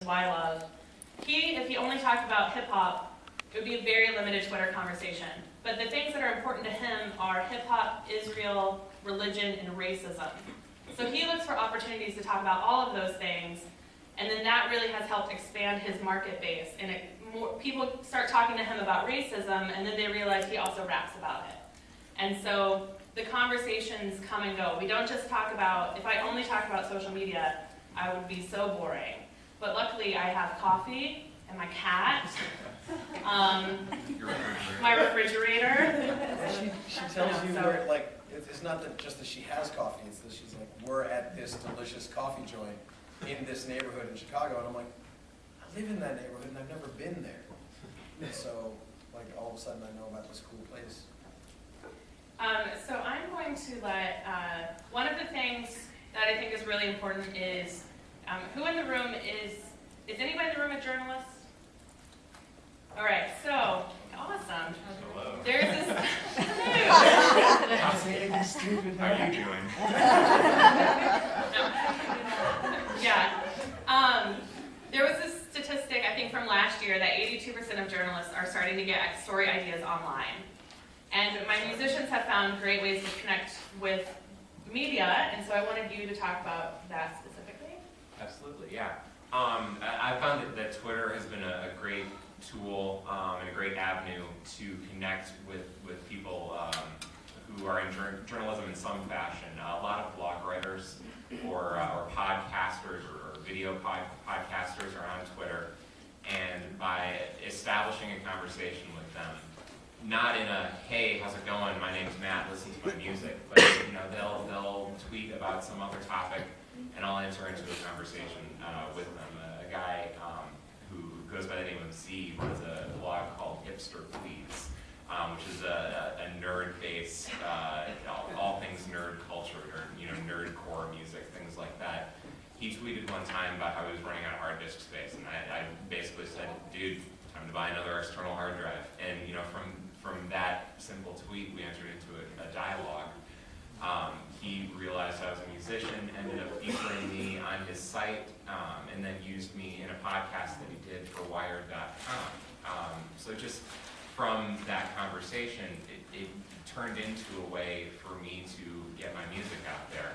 who I love, if he only talked about hip-hop, it would be a very limited Twitter conversation. But the things that are important to him are hip-hop, Israel, religion, and racism. So he looks for opportunities to talk about all of those things, and then that really has helped expand his market base. And people start talking to him about racism, and then they realize he also raps about it. And so the conversations come and go. We don't just talk about, if I only talk about social media, I would be so boring. But luckily I have coffee and my cat, my refrigerator. She tells you where, like, it's not that just that she has coffee, it's that she's like, we're at this delicious coffee joint in this neighborhood in Chicago, and I'm like, I live in that neighborhood and I've never been there. And so, like, all of a sudden I know about this cool place. So I'm going to let, one of the things that I think is really important is, who in the room is anybody in the room a journalist? All right, so, awesome. Hello. There's this, How are you doing? yeah. There was this statistic, I think from last year, that 82% of journalists are starting to get story ideas online. And my musicians have found great ways to connect with media, and so I wanted you to talk about that specifically. Absolutely, yeah. I found that Twitter has been a great tool and a great avenue to connect with people who are in journalism in some fashion. A lot of blog writers or podcasters or video podcasters are on Twitter, and by establishing a conversation with them, not in a, hey, how's it going, my name's Matt, listen to my music, but they'll tweet about some other topic, and I'll enter into a conversation with them. A guy who goes by the name of Z runs a blog called Hipster Please, which is a nerd-based, all things nerd culture, nerdcore music, things like that. He tweeted one time about how he was running out of hard disk space, and I basically said, dude, time to buy another external hard drive. And from that simple tweet, we entered into a dialogue. He realized I was a musician, ended up featuring me on his site, and then used me in a podcast that he did for Wired.com. So just from that conversation, it turned into a way for me to get my music out there.